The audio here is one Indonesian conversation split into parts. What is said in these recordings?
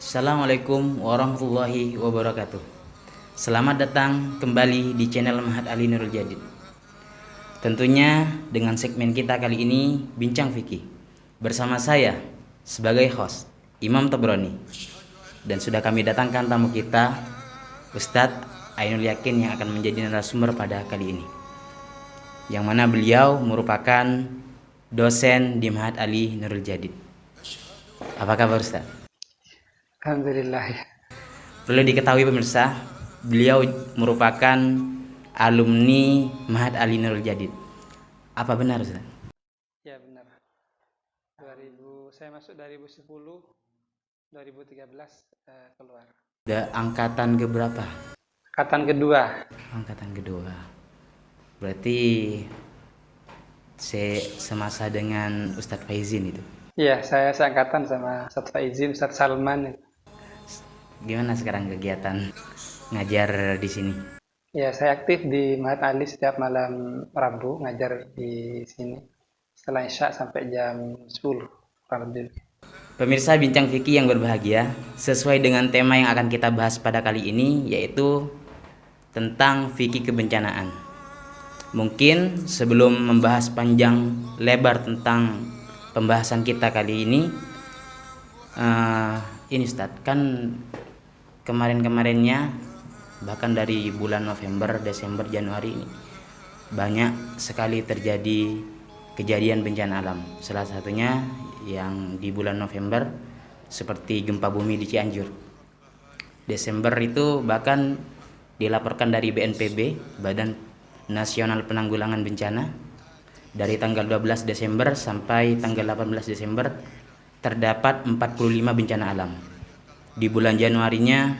Assalamualaikum warahmatullahi wabarakatuh. Selamat datang kembali di channel Mahat Ali Nurul Jadid. Tentunya dengan segmen kita kali ini Bincang Fikih. Bersama saya sebagai host Imam Tabrani. Dan sudah kami datangkan tamu kita Ustadz Ainul Yakin yang akan menjadi narasumber pada kali ini. Yang mana beliau merupakan dosen di Mahat Ali Nurul Jadid. Apa kabar Ustadz? Alhamdulillah ya. Perlu diketahui pemirsa, beliau merupakan alumni Mahat Ali Nurul Jadid. Apa benar Ustaz? Ya benar. 2000 saya masuk 2010, 2013 keluar. Angkatan keberapa? Angkatan kedua. Angkatan kedua. Berarti semasa dengan Ustadz Faizin itu. Iya, saya seangkatan sama Ustadz Faizin, Ustadz Salman. Gimana sekarang kegiatan ngajar di sini? Ya, saya aktif di Mahat Ali setiap malam Rabu ngajar di sini. Setelah Isya sampai jam 10 kurang lebih. Pemirsa Bincang Fikih yang berbahagia, sesuai dengan tema yang akan kita bahas pada kali ini, yaitu tentang fikih kebencanaan. Mungkin sebelum membahas panjang lebar tentang pembahasan kita kali ini Ustadz, kan kemarin-kemarinnya bahkan dari bulan November, Desember, Januari ini banyak sekali terjadi kejadian bencana alam. Salah satunya yang di bulan November seperti gempa bumi di Cianjur. Desember itu bahkan dilaporkan dari BNPB, Badan Nasional Penanggulangan Bencana, dari tanggal 12 Desember sampai tanggal 18 Desember terdapat 45 bencana alam. Di bulan Januarinya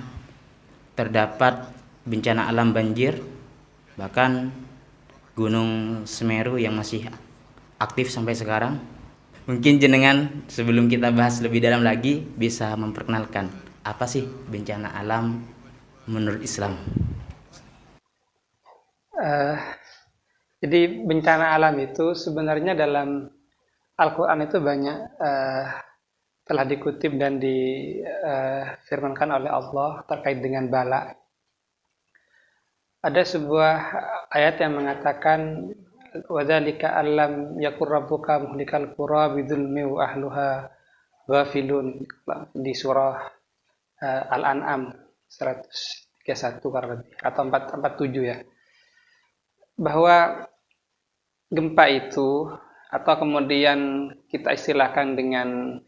terdapat bencana alam banjir, bahkan Gunung Semeru yang masih aktif sampai sekarang. Mungkin jenengan sebelum kita bahas lebih dalam lagi bisa memperkenalkan apa sih bencana alam menurut Islam? Eh, jadi bencana alam itu sebenarnya dalam Al-Quran itu banyak telah dikutip dan difirmankan oleh Allah terkait dengan bala. Ada sebuah ayat yang mengatakan wadzalika allam yakur rabbuka muhlikal qura bidzulmi wa ahluha ghafilun di surah Al-An'am 131 kurang lebih atau 447 ya. Bahwa gempa itu atau kemudian kita istilahkan dengan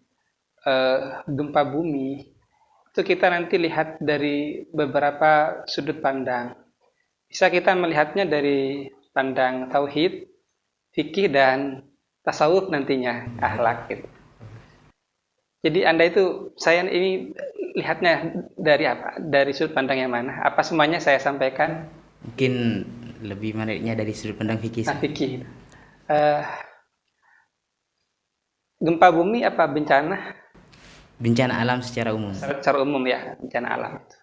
gempa bumi itu kita nanti lihat dari beberapa sudut pandang. Bisa kita melihatnya dari pandang tauhid, fikih dan tasawuf nantinya, akhlak gitu. Jadi Anda itu saya ini lihatnya dari apa? Dari sudut pandang yang mana? Apa semuanya saya sampaikan? Mungkin lebih menariknya dari sudut pandang fikih. Nah, fikih. Eh, Gempa bumi apa bencana? Bencana alam secara umum. Secara umum ya, bencana alam itu.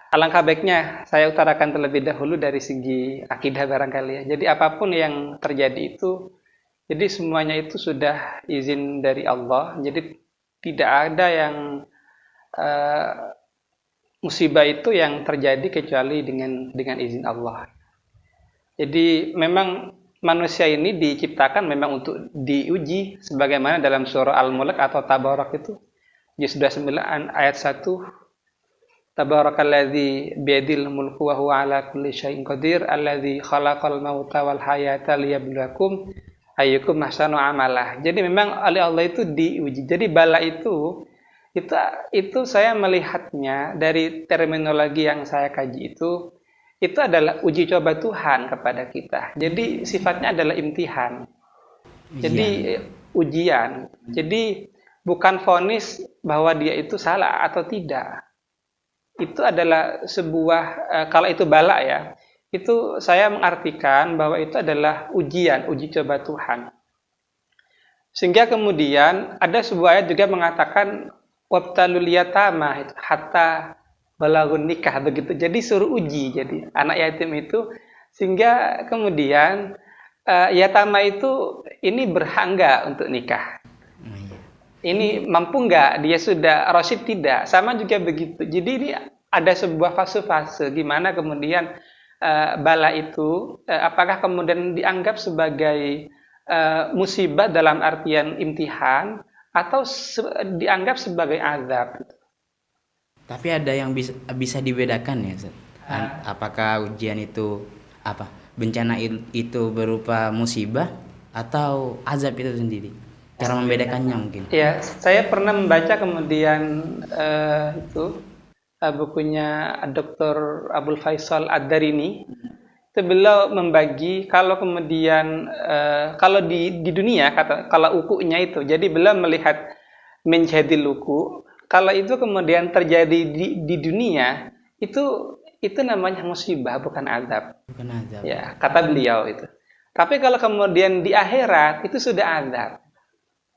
Alangkah baiknya saya utarakan terlebih dahulu dari segi akidah barangkali ya. Jadi apapun yang terjadi itu, jadi semuanya itu sudah izin dari Allah. Jadi tidak ada yang uh, musibah itu yang terjadi kecuali dengan izin Allah. Jadi memang manusia ini diciptakan memang untuk diuji sebagaimana dalam surah Al-Mulk atau Tabarak itu juz 29 ayat 1 Tabarakalladzi biyadil mulku wa huwa ala kulli syai'in qadir alladzi khalaqal mauta wal hayata liyabluwakum ayyukum ahsanu amalah. Jadi memang oleh Allah itu diuji. Jadi bala itu saya melihatnya dari terminologi yang saya kaji itu adalah uji coba Tuhan kepada kita. Jadi sifatnya adalah imtihan. Jadi ujian. Jadi bukan vonis bahwa dia itu salah atau tidak. Itu adalah sebuah kalau itu bala ya. Itu saya mengartikan bahwa itu adalah ujian, uji coba Tuhan. Sehingga kemudian ada sebuah ayat juga mengatakan wabtalul yatama itu hatta balagun nikah begitu. Jadi suruh uji jadi anak yatim itu sehingga kemudian yatama itu ini berhak enggak untuk nikah. ini mampu nggak, dia sudah rasyid tidak, sama juga begitu. Jadi ini ada sebuah fase-fase gimana kemudian bala itu apakah kemudian dianggap sebagai musibah dalam artian imtihan atau dianggap sebagai azab. Tapi ada yang bisa dibedakan ya, Ustaz? Apakah ujian itu apa? Bencana itu berupa musibah atau azab itu sendiri? Cara membedakannya mungkin. Ya, saya pernah membaca kemudian itu bukunya Dr. Abdul Faisal Ad-Darini. Itu beliau membagi kalau kemudian kalau di dunia kalau ukunya itu, jadi beliau melihat menjadi luku. Kalau itu kemudian terjadi di dunia itu namanya musibah, bukan azab. Bukan azab. Ya, kata beliau itu. Tapi kalau kemudian di akhirat itu sudah azab.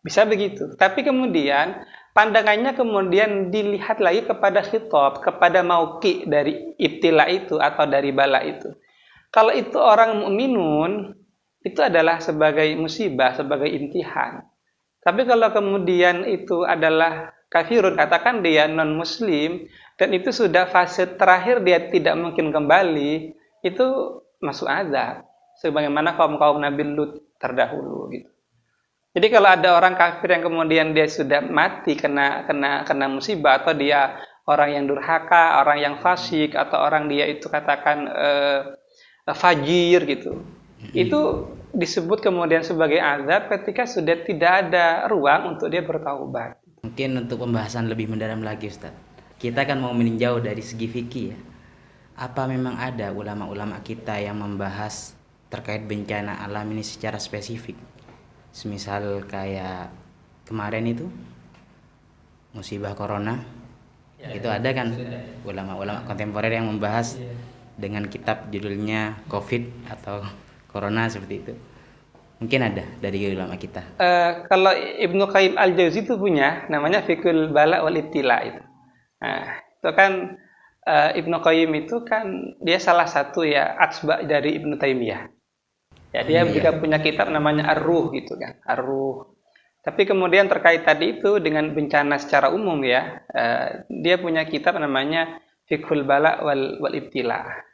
Bisa begitu. Tapi kemudian pandangannya kemudian dilihat lagi kepada khitab, kepada mauqi dari ibtila itu atau dari bala itu. Kalau itu orang mukminun, itu adalah sebagai musibah, sebagai imtihan. Tapi kalau kemudian itu adalah kafirun, katakan dia non muslim dan itu sudah fase terakhir dia tidak mungkin kembali, itu masuk azab. Sebagaimana kaum Nabi Lut terdahulu gitu. Jadi kalau ada orang kafir yang kemudian dia sudah mati kena musibah, atau dia orang yang durhaka, orang yang fasik, atau orang dia itu katakan fajir gitu. Itu disebut kemudian sebagai azab ketika sudah tidak ada ruang untuk dia bertaubat. Mungkin untuk pembahasan lebih mendalam lagi, Ustaz, kita kan mau meninjau dari segi fikih ya. Apa memang ada ulama-ulama kita yang membahas terkait bencana alam ini secara spesifik? Semisal kayak kemarin itu musibah corona, itu ada kan ulama-ulama kontemporer yang membahas dengan kitab judulnya COVID atau Corona seperti itu. Mungkin ada dari ulama kita. Kalau Ibnu Qayyim Al-Jauzi itu punya namanya Fiqhul Bala wal Ibtila itu. Nah, itu kan Ibnu Qayyim itu kan dia salah satu ya atsba dari Ibnu Taimiyah. Ya, dia juga punya kitab namanya Ar-Ruh gitu kan, Ar-Ruh. Tapi kemudian terkait tadi itu dengan bencana secara umum ya, dia punya kitab namanya Fiqhul Bala wal Ibtila.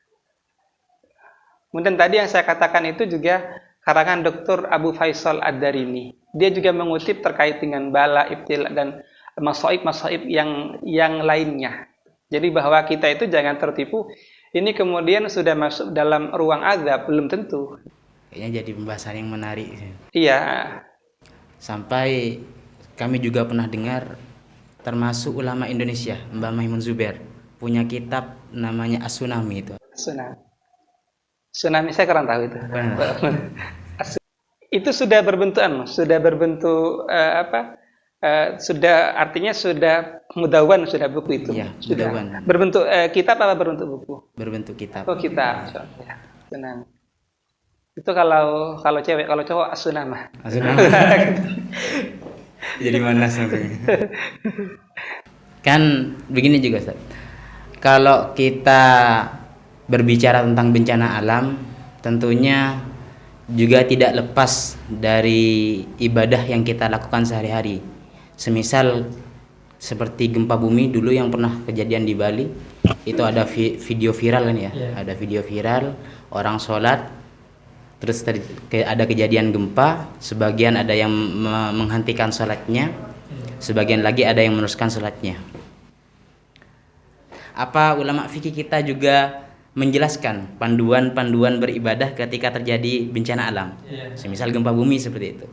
Kemudian tadi yang saya katakan itu juga karangan Dr. Abu Faisal Ad-Darini. Dia juga mengutip terkait dengan bala, ibtila dan masaib yang lainnya. Jadi bahwa kita itu jangan tertipu. Ini kemudian sudah masuk dalam ruang azab, belum tentu. Kayaknya jadi pembahasan yang menarik. Iya. Sampai kami juga pernah dengar termasuk ulama Indonesia, Mbah Maimun Zubair, punya kitab namanya As-Tsunami itu. Tsunami saya kurang tahu itu. Itu sudah berbentuk sudah artinya sudah mudawan, sudah buku itu. Iya, sudah mudawan. Berbentuk kitab apa berbentuk buku? Berbentuk kitab. Oh, kitab. Ya, tsunami. Itu kalau cewek, kalau cowok As-Tsunami. Jadi mana sampai? Kan begini juga, Ustaz. Kalau kita berbicara tentang bencana alam, tentunya juga tidak lepas dari ibadah yang kita lakukan sehari-hari. Semisal seperti gempa bumi dulu yang pernah kejadian di Bali, itu ada video viral kan ya? Ada video viral orang sholat, terus ada kejadian gempa, sebagian ada yang menghentikan sholatnya, sebagian lagi ada yang meneruskan sholatnya. Apa ulama fikih kita juga menjelaskan panduan-panduan beribadah ketika terjadi bencana alam, semisal gempa bumi seperti itu.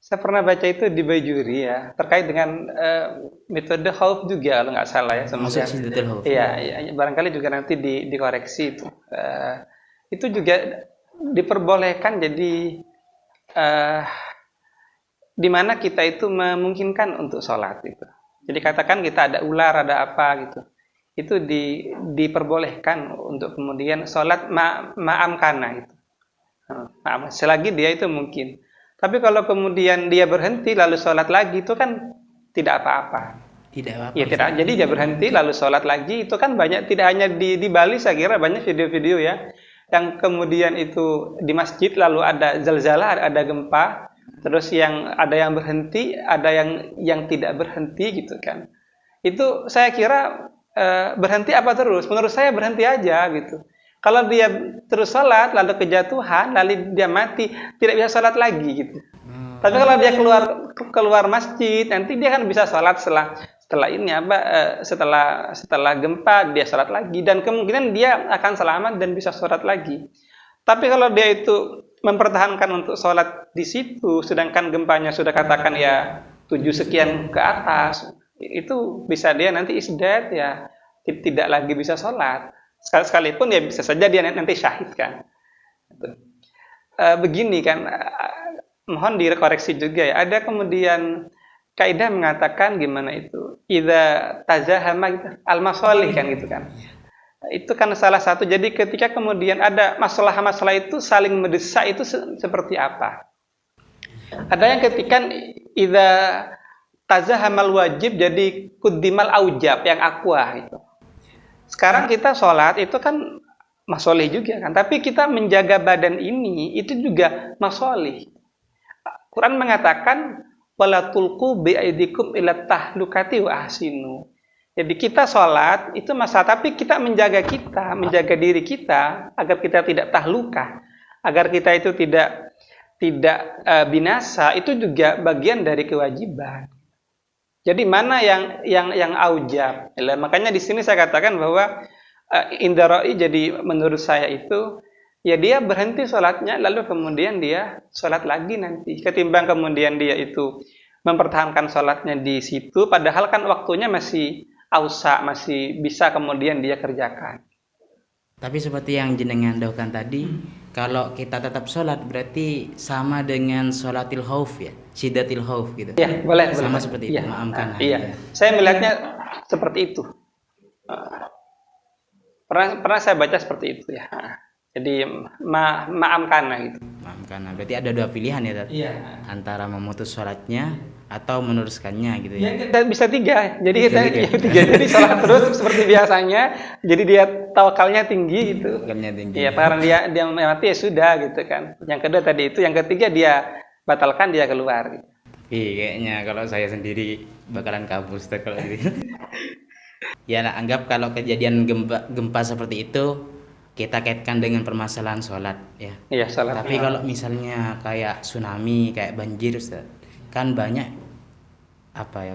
Saya pernah baca itu di Bajuri ya, terkait dengan metode khauf juga kalau nggak salah ya. Maksud Sidatul Khauf. Iya, barangkali juga nanti dikoreksi itu. Itu juga diperbolehkan, jadi di mana kita itu memungkinkan untuk sholat itu. Jadi katakan kita ada ular, ada apa gitu, itu diperbolehkan untuk kemudian sholat ma'amkana itu. Selagi dia itu mungkin. Tapi kalau kemudian dia berhenti lalu sholat lagi, itu kan tidak apa-apa. Tidak apa-apa. Ya tidak. Jadi dia berhenti lalu sholat lagi, itu kan banyak, tidak hanya di Bali, saya kira banyak video-video ya, yang kemudian itu di masjid lalu ada zalzalah, ada gempa, terus yang ada yang berhenti, ada yang tidak berhenti gitu kan. Itu saya kira berhenti apa terus? Menurut saya berhenti aja gitu. Kalau dia terus sholat lalu kejatuhan, lalu dia mati, tidak bisa sholat lagi gitu. Tapi kalau dia keluar masjid, nanti dia kan bisa sholat setelah ini setelah gempa dia sholat lagi, dan kemungkinan dia akan selamat dan bisa sholat lagi. Tapi kalau dia itu mempertahankan untuk sholat di situ, sedangkan gempanya sudah katakan ya 7 sekian ke atas, itu bisa dia nanti isdat ya tidak lagi bisa sholat. Sekalipun ya bisa saja dia nanti syahid kan. Begini kan, mohon direkoreksi juga ya. Ada kemudian kaidah mengatakan gimana itu? Idza tazahama al-masalih kan gitu kan. Itu kan salah satu. Jadi ketika kemudian ada masalah-masalah itu saling mendesak, itu seperti apa? Ada yang ketika idza tazahamal wajib jadi kudimal aujab yang aqwa itu. Sekarang kita sholat itu kan masolih juga kan, tapi kita menjaga badan ini itu juga masolih. Quran mengatakan wala tulqu biaidikum ila tahlukati wa ahsinu. Jadi kita sholat itu masalah, tapi kita menjaga diri kita agar kita tidak tahlukah, agar kita itu tidak binasa, itu juga bagian dari kewajiban. Jadi mana yang aujab? Makanya di sini saya katakan bahwa indaroi, jadi menurut saya itu ya dia berhenti sholatnya lalu kemudian dia sholat lagi nanti, ketimbang kemudian dia itu mempertahankan sholatnya di situ padahal kan waktunya masih ausa, masih bisa kemudian dia kerjakan. Tapi seperti yang jenengan daukan tadi, kalau kita tetap sholat berarti sama dengan sholatil khauf ya, syiddatil khauf gitu. Ya, boleh. Sama seperti itu, maamkan. Iya, saya melihatnya seperti itu. Pernah saya baca seperti itu ya. Jadi ma'amkana gitu. Ma'amkana. Berarti ada 2 pilihan ya, Tat? Iya. Antara memutus sholatnya atau meneruskannya gitu ya. Ya bisa 3. Jadi jadi sholat terus seperti biasanya. Jadi dia tawakalnya tinggi gitu. Tawakalnya tinggi. Iya, karena dia mati ya sudah gitu kan. Yang kedua tadi itu, yang ketiga dia batalkan, dia keluar gitu. Kayaknya kalau saya sendiri bakalan kabur kalau gitu. Ya anggap kalau kejadian gempa seperti itu kita kaitkan dengan permasalahan sholat ya. Iya, sholat. Tapi kalau misalnya kayak tsunami, kayak banjir, Ustaz, kan banyak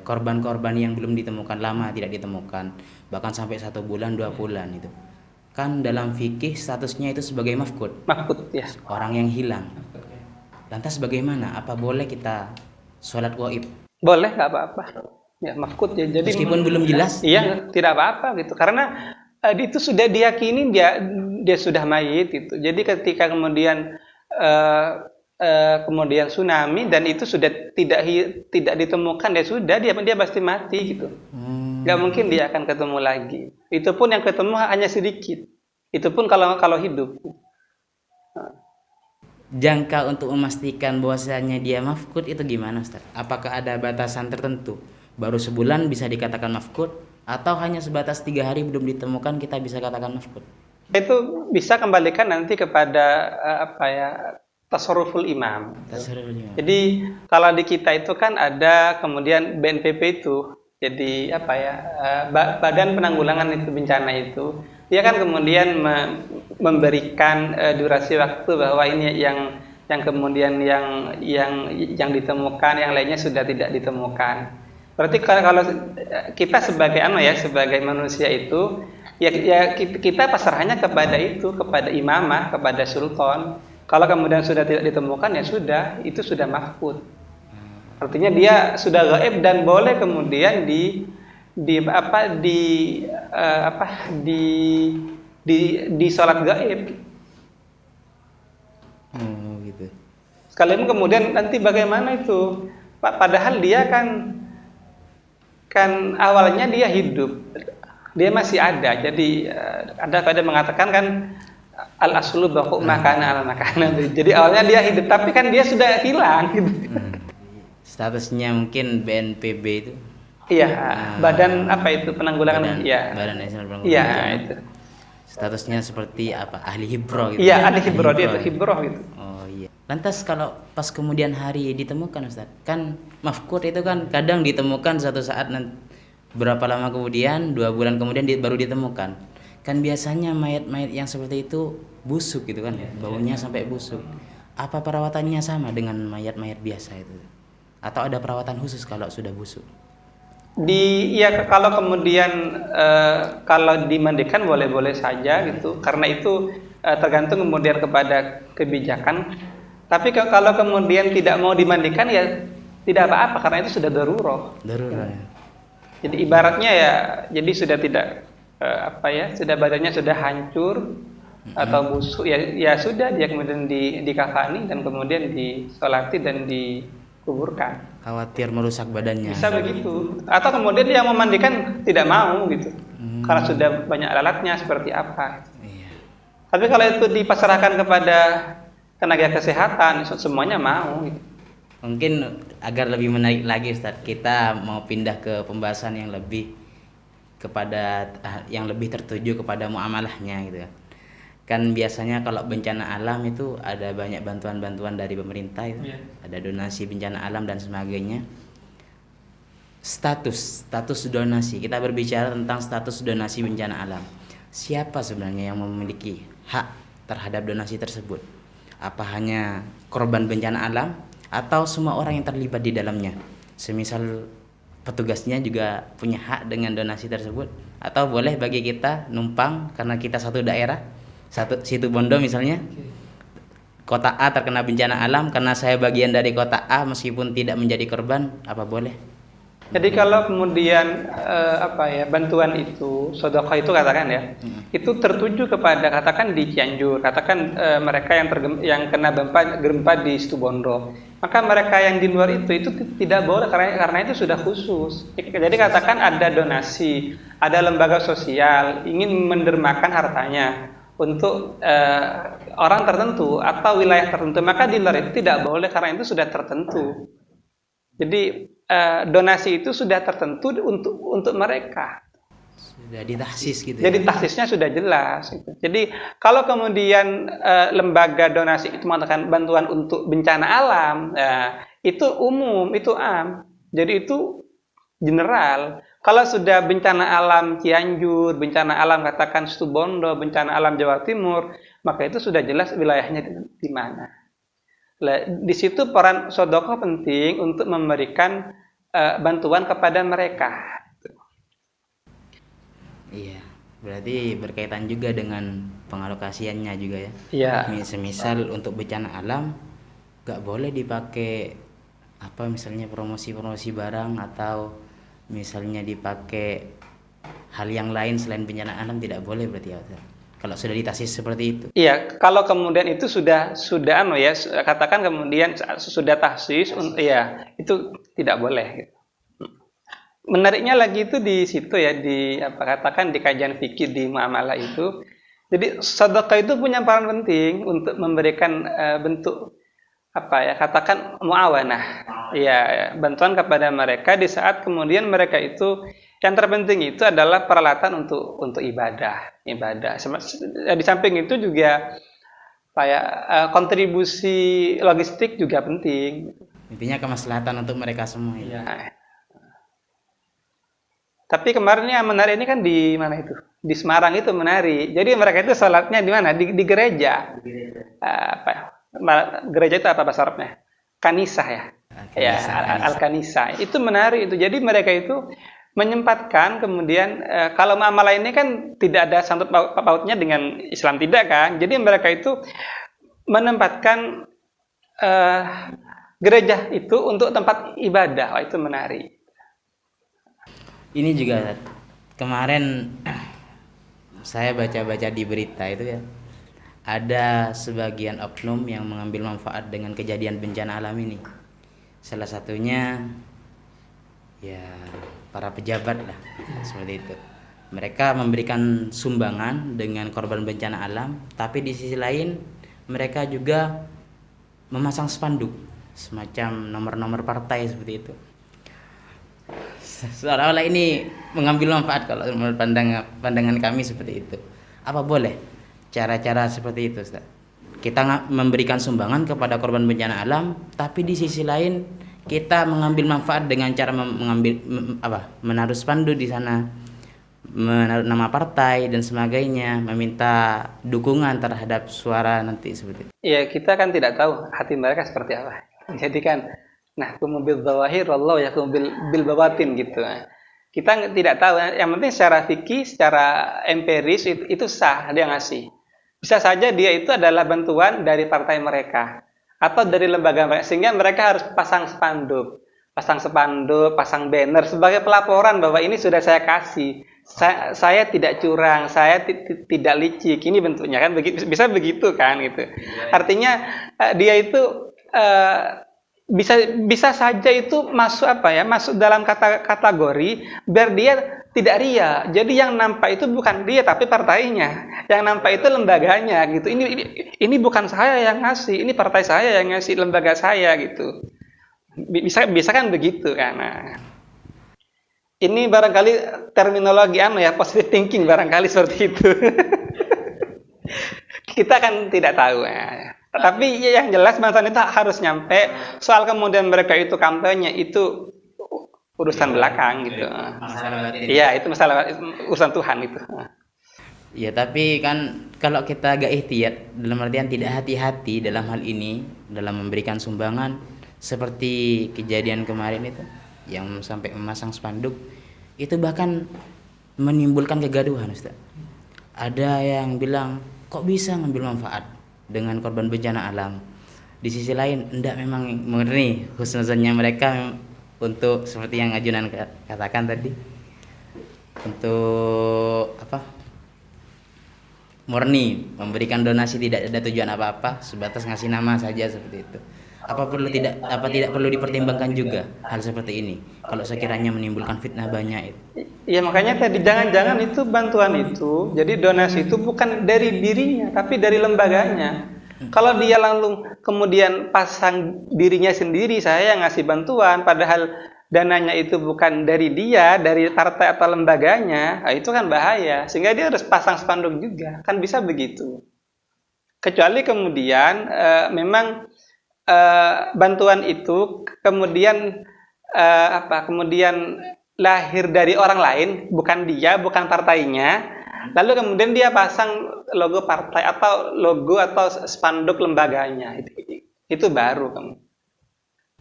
korban-korban yang belum ditemukan, lama tidak ditemukan, bahkan sampai 1 bulan 2 bulan itu. Kan dalam fikih statusnya itu sebagai mafqud. Mafqud ya. Orang yang hilang. Lantas bagaimana? Apa boleh kita sholat gaib? Boleh, nggak apa-apa. Ya, mafqud ya. Jadi meskipun belum jelas. Iya, tidak apa-apa gitu. Karena itu sudah diyakini dia sudah mayit itu. Jadi ketika kemudian tsunami dan itu sudah tidak ditemukan, ya sudah dia pasti mati gitu. Nggak mungkin dia akan ketemu lagi. Itu pun yang ketemu hanya sedikit. Itu pun kalau hidup. Jangka untuk memastikan bahwasanya dia mafqud itu gimana, Ustaz? Apakah ada batasan tertentu? Baru sebulan bisa dikatakan mafqud atau hanya sebatas 3 hari belum ditemukan kita bisa katakan mafqud? Itu bisa kembalikan nanti kepada tasarruful imam. Jadi kalau di kita itu kan ada kemudian BNPB itu. Jadi Badan Penanggulangan Bencana itu, dia kan kemudian memberikan durasi waktu bahwa ini yang kemudian yang ditemukan, yang lainnya sudah tidak ditemukan. Berarti kalau kita sebagai sebagai manusia itu ya kita pasrahnya kepada imamah, kepada sultan. Kalau kemudian sudah tidak ditemukan ya sudah, itu sudah mafqud. Artinya dia sudah gaib dan boleh kemudian di sholat gaib. Gitu. Sekalian kemudian nanti bagaimana itu? Padahal dia kan awalnya dia hidup, dia masih ada. Jadi ada mengatakan kan al aslu bahu makana al makana. Jadi awalnya dia hidup, tapi kan dia sudah hilang. Gitu. Statusnya mungkin BNPB itu. Iya, badan penanggulangan Badan Nasional Penanggulangan. Iya, itu. Statusnya seperti ahli hibro gitu. Iya, ahli hibro, dia itu hibro gitu. Oh iya. Lantas kalau pas kemudian hari ditemukan Ustaz, kan mafkud itu kan kadang ditemukan satu saat berapa lama kemudian, 2 bulan kemudian baru ditemukan. Kan biasanya mayat-mayat yang seperti itu busuk gitu kan, baunya sampai busuk. Apa perawatannya sama dengan mayat-mayat biasa itu? Atau ada perawatan khusus kalau sudah busuk? Ya kalau kemudian kalau dimandikan boleh-boleh saja gitu, karena itu tergantung kemudian kepada kebijakan. Tapi kalau kemudian tidak mau dimandikan ya tidak apa-apa karena itu sudah darurat. Darurat. Ya. Jadi ibaratnya ya, jadi sudah tidak sudah badannya sudah hancur atau busuk ya sudah dia kemudian dikafani dan kemudian disolati dan dikuburkan. Khawatir merusak badannya. Bisa begitu. Atau kemudian dia memandikan tidak mau gitu. Karena sudah banyak alatnya seperti apa. Iya. Tapi kalau itu dipasrahkan kepada tenaga kesehatan, semuanya mau gitu. Mungkin agar lebih menarik lagi Ustaz, kita mau pindah ke pembahasan yang lebih tertuju kepada muamalahnya gitu kan. Kan biasanya kalau bencana alam itu ada banyak bantuan-bantuan dari pemerintah itu. Yeah. Ada donasi bencana alam dan sebagainya. Status donasi. Kita berbicara tentang status donasi bencana alam. Siapa sebenarnya yang memiliki hak terhadap donasi tersebut? Apa hanya korban bencana alam atau semua orang yang terlibat di dalamnya? Semisal petugasnya juga punya hak dengan donasi tersebut, atau boleh bagi kita numpang karena kita satu daerah, satu situ Bondo misalnya, kota A terkena bencana alam, karena saya bagian dari kota A meskipun tidak menjadi korban, apa boleh? Jadi kalau kemudian bantuan itu, sedekah itu katakan ya, itu tertuju kepada katakan di Cianjur, katakan mereka yang kena gempa di Situbondo, maka mereka yang di luar itu tidak boleh karena itu sudah khusus. Jadi katakan ada donasi, ada lembaga sosial ingin mendermakan hartanya untuk orang tertentu atau wilayah tertentu, maka di luar itu tidak boleh karena itu sudah tertentu. Jadi donasi itu sudah tertentu untuk mereka. Sudah ditahsis gitu. Jadi tahsisnya sudah jelas. Gitu. Jadi kalau kemudian lembaga donasi itu mengatakan bantuan untuk bencana alam, itu umum, itu am. Jadi itu general. Kalau sudah bencana alam Cianjur, bencana alam katakan Situbondo, bencana alam Jawa Timur, maka itu sudah jelas wilayahnya di mana. Di situ peran sedekah penting untuk memberikan bantuan kepada mereka. Iya, berarti berkaitan juga dengan pengalokasiannya juga ya. Iya. Semisal untuk bencana alam nggak boleh dipakai misalnya promosi barang, atau misalnya dipakai hal yang lain selain bencana alam, tidak boleh berarti ya. Kalau sudah ditasis seperti itu. Iya, kalau kemudian itu sudah katakan kemudian sudah tahsis, ya itu tidak boleh. Menariknya lagi itu di situ ya, katakan di kajian fikih di muamalah itu. Jadi sedekah itu punya peran penting untuk memberikan bentuk katakan muawanah. Ya, bantuan kepada mereka di saat kemudian mereka itu yang terpenting itu adalah peralatan untuk ibadah. Di samping itu juga kontribusi logistik juga penting. Intinya kemaslahatan untuk mereka semua. Ya. Tapi kemarin yang menarik ini kan di mana itu? Di Semarang itu menarik. Jadi mereka itu sholatnya di mana? Di gereja. Gereja itu apa bahasa Arabnya? Kanisah ya. Al-Kanisah. Itu menarik itu. Jadi mereka itu menyempatkan kemudian kalau muamalah ini kan tidak ada sangkut pautnya dengan Islam, tidak kan? Jadi mereka itu menempatkan gereja itu untuk tempat ibadah. Itu menarik. Ini juga kemarin saya baca-baca di berita itu ya, ada sebagian oknum yang mengambil manfaat dengan kejadian bencana alam ini. Salah satunya ya para pejabat lah, seperti itu. Mereka memberikan sumbangan dengan korban bencana alam, tapi di sisi lain mereka juga memasang spanduk semacam nomor-nomor partai seperti itu. Seolah-olah ini mengambil manfaat kalau menurut pandangan kami seperti itu. Apa boleh cara-cara seperti itu, Ustaz? kita memberikan sumbangan kepada korban bencana alam, tapi di sisi lain kita mengambil manfaat dengan cara menaruh spanduk di sana, menaruh nama partai dan sebagainya, meminta dukungan terhadap suara nanti seperti itu. Ya, kita kan tidak tahu hati mereka seperti apa. Jadi kan, nahkumu bil dzawahir wallahu yahkumu bil bawatin gitu. Kita tidak tahu. Yang penting secara fikih, secara empiris itu sah dia ngasih. Bisa saja dia itu adalah bantuan dari partai mereka atau dari lembaga mereka, sehingga mereka harus pasang spanduk, pasang banner sebagai pelaporan bahwa ini sudah saya kasih. Saya tidak curang, saya tidak licik. Ini bentuknya kan bisa begitu kan gitu. Artinya dia itu bisa saja itu masuk masuk dalam kategori biar dia tidak ria. Jadi yang nampak itu bukan dia tapi partainya. Yang nampak itu lembaganya gitu. Ini bukan saya yang ngasih, ini partai saya yang ngasih, lembaga saya gitu. Bisa kan begitu kan. Nah, ini barangkali terminologi positive thinking barangkali seperti itu. Kita kan tidak tahu ya. Tapi yang jelas bantuan itu harus nyampe. Soal kemudian mereka itu kampanye itu urusan belakang gitu. Iya, itu masalah urusan Tuhan itu. Ya, tapi kan kalau kita agak ihtiyat, dalam artian tidak hati-hati dalam hal ini, dalam memberikan sumbangan, seperti kejadian kemarin itu, yang sampai memasang spanduk, itu bahkan menimbulkan kegaduhan, Ustaz. Ada yang bilang, kok bisa ngambil manfaat dengan korban bencana alam? Di sisi lain, enggak, memang murni husnuzonnya mereka untuk seperti yang Ajunan katakan tadi, untuk murni memberikan donasi, tidak ada tujuan apa-apa, sebatas ngasih nama saja seperti itu. Tidak perlu dipertimbangkan juga hal seperti ini kalau sekiranya menimbulkan fitnah banyak itu. Ya, makanya tadi jangan-jangan itu bantuan itu, jadi donasi itu bukan dari dirinya tapi dari lembaganya. Kalau dia langsung kemudian pasang dirinya sendiri, saya yang ngasih bantuan, padahal dananya itu bukan dari dia, dari partai atau lembaganya, nah itu kan bahaya. Sehingga dia harus pasang spanduk juga, kan bisa begitu. Kecuali kemudian memang bantuan itu kemudian kemudian lahir dari orang lain, bukan dia, bukan partainya. Lalu kemudian dia pasang logo partai atau logo atau spanduk lembaganya. Itu baru kamu.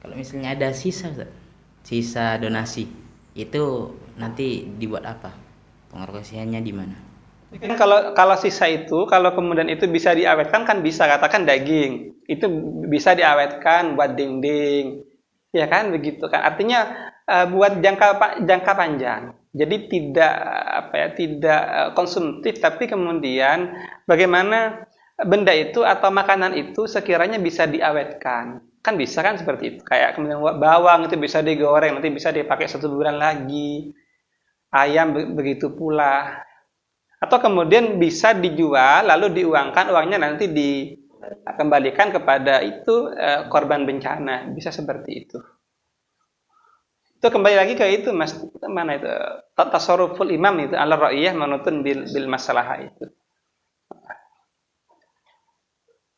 Kalau misalnya ada sisa donasi, itu nanti dibuat apa? Pengalokasiannya di mana? Kan kalau sisa itu, kalau kemudian itu bisa diawetkan, kan bisa, katakan daging, itu bisa diawetkan buat dinding, ya kan begitu kan? Artinya buat jangka panjang. Jadi tidak konsumtif, tapi kemudian bagaimana benda itu atau makanan itu sekiranya bisa diawetkan. Kan bisa kan seperti itu. Kayak kemudian bawang itu bisa digoreng, nanti bisa dipakai 1 bulan lagi. Ayam begitu pula. Atau kemudian bisa dijual lalu diuangkan, uangnya nanti dikembalikan kepada itu korban bencana. Bisa seperti itu. Itu kembali lagi ke itu Mas, mana itu tasarruful imam itu ala ra'iyah manutun bil masalah itu.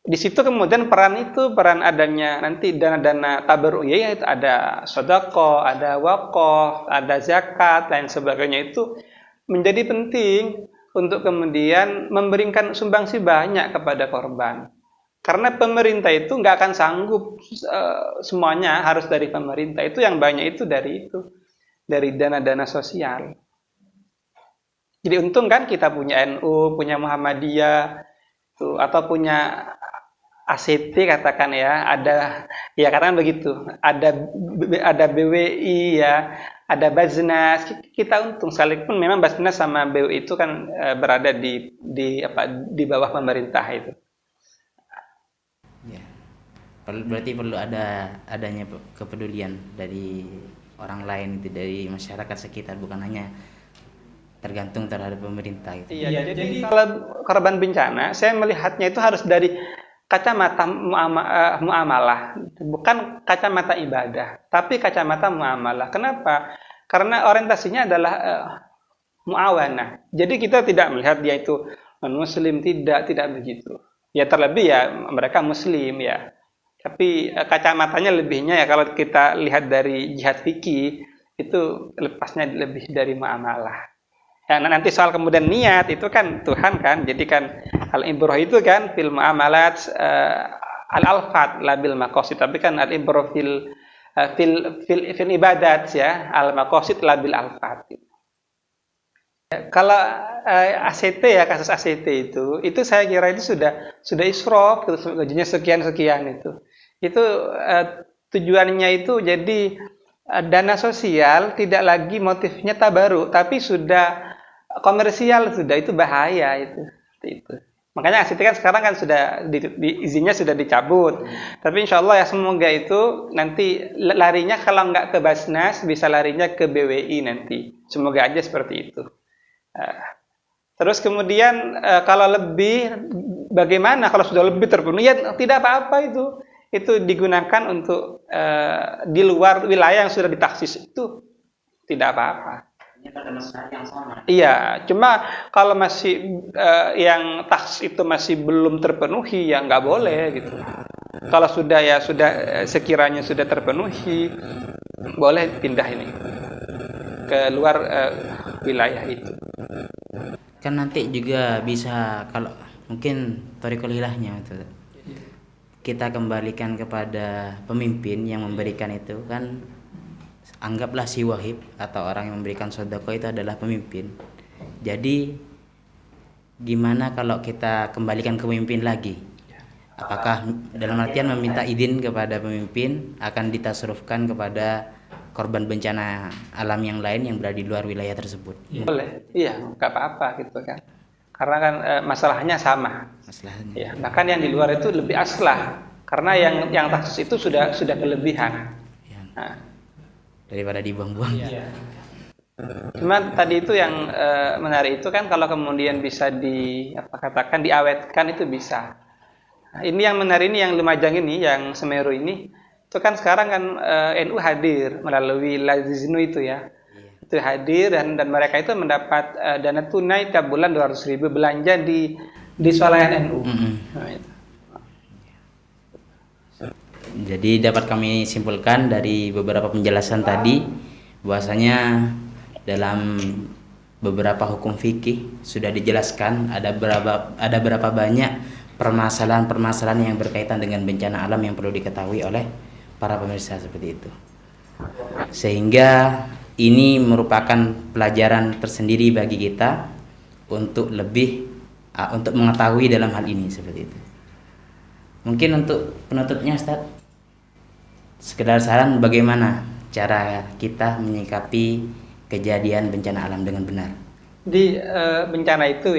Di situ kemudian peran adanya nanti dana-dana tabarru'iyah itu ada sedekah, ada wakaf, ada zakat dan sebagainya, itu menjadi penting untuk kemudian memberikan sumbangsi banyak kepada korban. Karena pemerintah itu nggak akan sanggup semuanya harus dari pemerintah. Itu yang banyak itu dari dana-dana sosial. Jadi untung kan kita punya NU, punya Muhammadiyah, atau punya ACT katakan ya, katakan begitu. Ada BWI ya, ada Baznas. Kita untung, sekalipun memang Baznas sama BWI itu kan berada di bawah pemerintah itu. Ya. Berarti perlu adanya kepedulian dari orang lain itu, dari masyarakat sekitar, bukan hanya tergantung terhadap pemerintah itu. Iya, jadi kalau korban bencana, saya melihatnya itu harus dari kacamata muamalah, bukan kacamata ibadah, tapi kacamata muamalah. Kenapa? Karena orientasinya adalah muawanah. Jadi kita tidak melihat dia itu non-muslim, tidak begitu. Ya terlebih ya mereka muslim ya. Tapi kacamatanya lebihnya ya kalau kita lihat dari jihad fikih itu lepasnya lebih dari muamalah. Ya, nanti soal kemudian niat itu kan Tuhan kan. Jadi kan al-ibrah itu kan fil muamalat al-alfat labil maqasid. Tapi kan al-ibrah fil ibadat ya, al-maqasid labil alfat. Kalau ACT ya kasus ACT itu saya kira itu sudah israf, gitu, gajinya sekian itu tujuannya itu jadi dana sosial tidak lagi motifnya tabaruk tapi sudah komersial sudah itu bahaya itu. Makanya ACT kan sekarang kan sudah izinnya sudah dicabut. Tapi insya Allah ya semoga itu nanti larinya kalau nggak ke Basnas bisa larinya ke BWI nanti. Semoga aja seperti itu. Terus kemudian kalau lebih bagaimana kalau sudah lebih terpenuhi ya tidak apa-apa itu digunakan untuk di luar wilayah yang sudah ditaksis itu tidak apa-apa. Iya, cuma kalau masih yang taksis itu masih belum terpenuhi ya nggak boleh gitu. Kalau sudah sekiranya sudah terpenuhi boleh pindah ini ke luar wilayah itu. Kan nanti juga bisa kalau mungkin thariqul hilahnya itu kita kembalikan kepada pemimpin yang memberikan itu kan, anggaplah si wahib atau orang yang memberikan sedekah itu adalah pemimpin. Jadi gimana kalau kita kembalikan ke pemimpin lagi? Apakah dalam artian meminta izin kepada pemimpin akan ditasarufkan kepada korban bencana alam yang lain yang berada di luar wilayah tersebut? Boleh, iya, nggak apa-apa gitu kan. Karena kan masalahnya sama. Masalahnya. Ya, bahkan yang di luar itu lebih aslah. Karena yang taksis itu sudah kelebihan. Ya. Nah, Daripada dibuang-buang. iya. Cuma tadi itu yang menarik itu kan kalau kemudian bisa diawetkan itu bisa. Nah, ini yang menarik ini yang Lumajang ini, yang Semeru ini, itu kan sekarang kan NU hadir melalui Laziznu itu ya. Itu hadir dan mereka itu mendapat dana tunai tiap bulan 200.000 belanja di swalayan NU. Nah, itu. Jadi dapat kami simpulkan dari beberapa penjelasan tadi bahwasanya dalam beberapa hukum fikih sudah dijelaskan ada berapa banyak permasalahan-permasalahan yang berkaitan dengan bencana alam yang perlu diketahui oleh para pemirsa seperti itu. Sehingga ini merupakan pelajaran tersendiri bagi kita untuk untuk mengetahui dalam hal ini seperti itu. Mungkin untuk penutupnya Ustaz, sekedar saran bagaimana cara kita menyikapi kejadian bencana alam dengan benar. Di bencana itu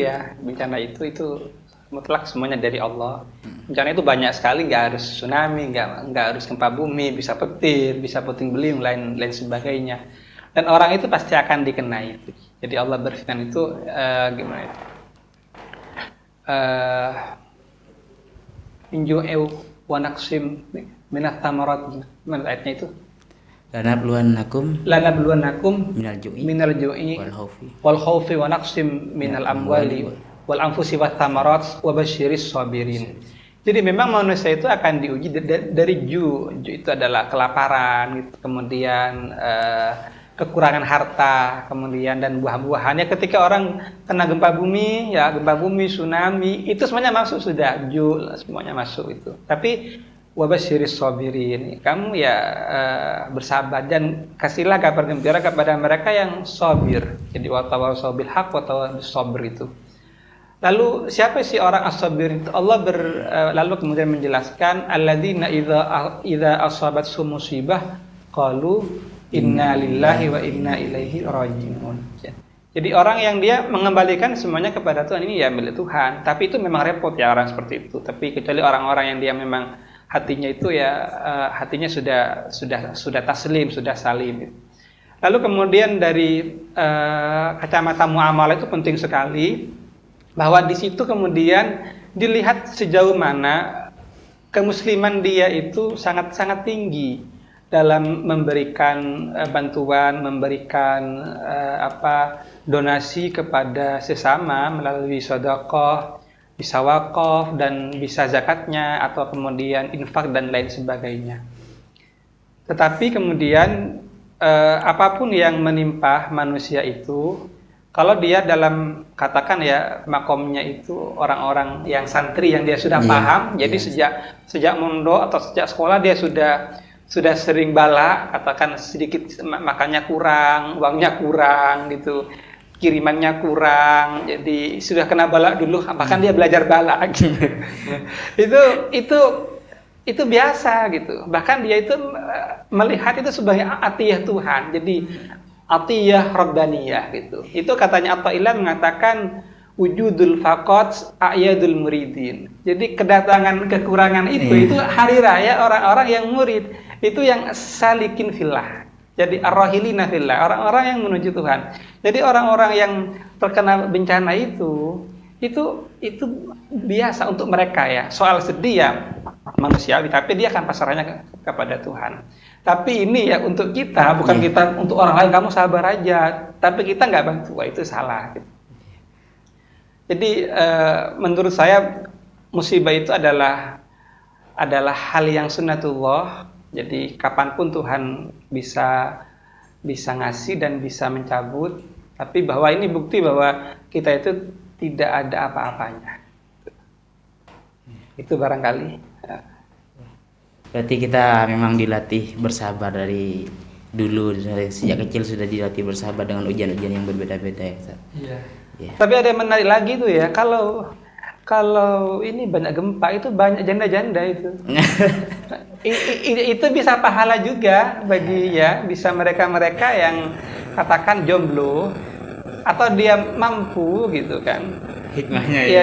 mutlak semuanya dari Allah. Bencana itu banyak sekali, nggak harus tsunami, nggak harus gempa bumi, bisa petir, bisa puting beliung, lain sebagainya. Dan orang itu pasti akan dikenai. Jadi Allah berfirman itu gimana itu? Inju'u wa naqsim minat tamarat. Mana ayatnya itu? Lanabluwannakum minal ju'i wal khawfi wa naqsim minal amwali wal anfusi wat thamarat wa basyiris sabirin. Jadi memang manusia itu akan diuji dari ju itu adalah kelaparan gitu, kemudian kekurangan harta, kemudian dan buah-buahannya. Ketika orang kena gempa bumi, tsunami, itu semuanya masuk sudah, semuanya masuk itu. Tapi wabasyiris sabirin, kamu ya bersabar dan kasihlah kabar gembira kepada mereka yang sabir. Jadi watawasau bil haq watawasau sabr itu. Lalu siapa sih orang as-sabir itu? Allah lalu kemudian menjelaskan alladzina idza asabathum musibah qalu inna lillahi wa inna ilaihi raji'un. Jadi orang yang dia mengembalikan semuanya kepada Tuhan, ini ya milik Tuhan. Tapi itu memang repot ya orang seperti itu. Tapi kecuali orang-orang yang dia memang hatinya itu hatinya sudah taslim, sudah salim. Lalu kemudian dari kacamata muamalah itu penting sekali bahwa di situ kemudian dilihat sejauh mana kemusliman dia itu sangat tinggi dalam memberikan bantuan, memberikan donasi kepada sesama melalui sedekah, bisa wakaf dan bisa zakatnya atau kemudian infak dan lain sebagainya. Tetapi kemudian apapun yang menimpa manusia itu, kalau dia dalam katakan ya makomnya itu orang-orang yang santri yang dia sudah paham, jadi sejak mondok atau sejak sekolah dia sudah sering bala, katakan sedikit makannya kurang, uangnya kurang gitu, kirimannya kurang, jadi sudah kena bala dulu, bahkan dia belajar bala gitu. itu biasa gitu. Bahkan dia itu melihat itu sebagai atiyah Tuhan. Jadi atiyah rabbaniyah gitu. Itu katanya Athaillah mengatakan wujudul faqat a'yadul muridin. Jadi kedatangan kekurangan itu hari raya orang-orang yang murid, itu yang salikin fillah. Jadi ar-rahilina fillah, orang-orang yang menuju Tuhan. Jadi orang-orang yang terkena bencana itu biasa untuk mereka ya. Soal sedih ya manusiawi, tapi dia akan pasrahnya kepada Tuhan. Tapi ini ya untuk kita, bukan kita untuk orang lain, kamu sabar aja, tapi kita nggak bantu, wah itu salah gitu. Jadi menurut saya musibah itu adalah hal yang sunnatullah. Jadi kapanpun Tuhan bisa ngasih dan bisa mencabut, tapi bahwa ini bukti bahwa kita itu tidak ada apa-apanya. Itu barangkali. Berarti kita memang dilatih bersabar dari dulu, dari sejak kecil sudah dilatih bersabar dengan ujian-ujian yang berbeda-beda ya Ustaz. Iya. Tapi ada yang menarik lagi tuh ya, kalau ini banyak gempa itu banyak janda-janda itu. Itu bisa pahala juga bagi bisa mereka-mereka yang katakan jomblo atau dia mampu gitu kan. Hikmahnya ya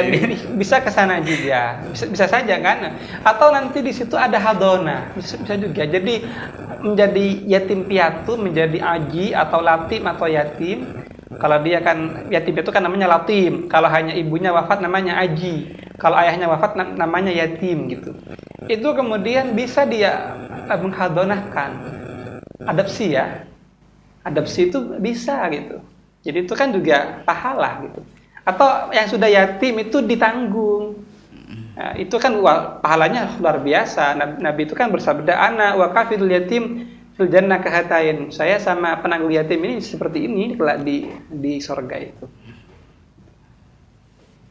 bisa ke sana juga, bisa saja kan, atau nanti di situ ada hadona, bisa juga, jadi menjadi yatim piatu, menjadi aji atau latim atau yatim. Kalau dia kan yatim itu kan namanya latim, kalau hanya ibunya wafat namanya aji, kalau ayahnya wafat namanya yatim gitu. Itu kemudian bisa dia menghadonahkan, adopsi ya, adopsi itu bisa gitu, jadi itu kan juga pahala gitu. Atau yang sudah yatim itu ditanggung. Nah, itu kan pahalanya luar biasa. Nabi itu kan bersabda, ana wa kafilul yatim fil jannah kahatain. Saya sama penanggung yatim ini seperti ini kelak di surga itu.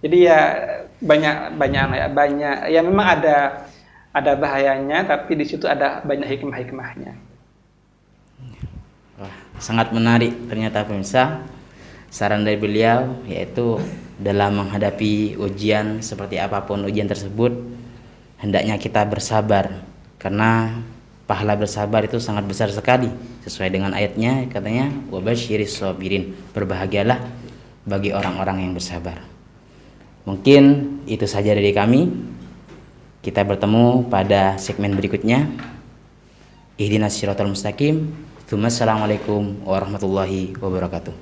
Jadi ya banyak ya memang ada bahayanya, tapi di situ ada banyak hikmah-hikmahnya. Wah, sangat menarik ternyata pemirsa. Saran dari beliau yaitu dalam menghadapi ujian seperti apapun ujian tersebut, hendaknya kita bersabar, karena pahala bersabar itu sangat besar sekali. Sesuai dengan ayatnya katanya wabasyiris sabirin, berbahagialah bagi orang-orang yang bersabar. Mungkin itu saja dari kami. Kita bertemu pada segmen berikutnya. Ihdinas siratal mustaqim. Assalamualaikum warahmatullahi wabarakatuh.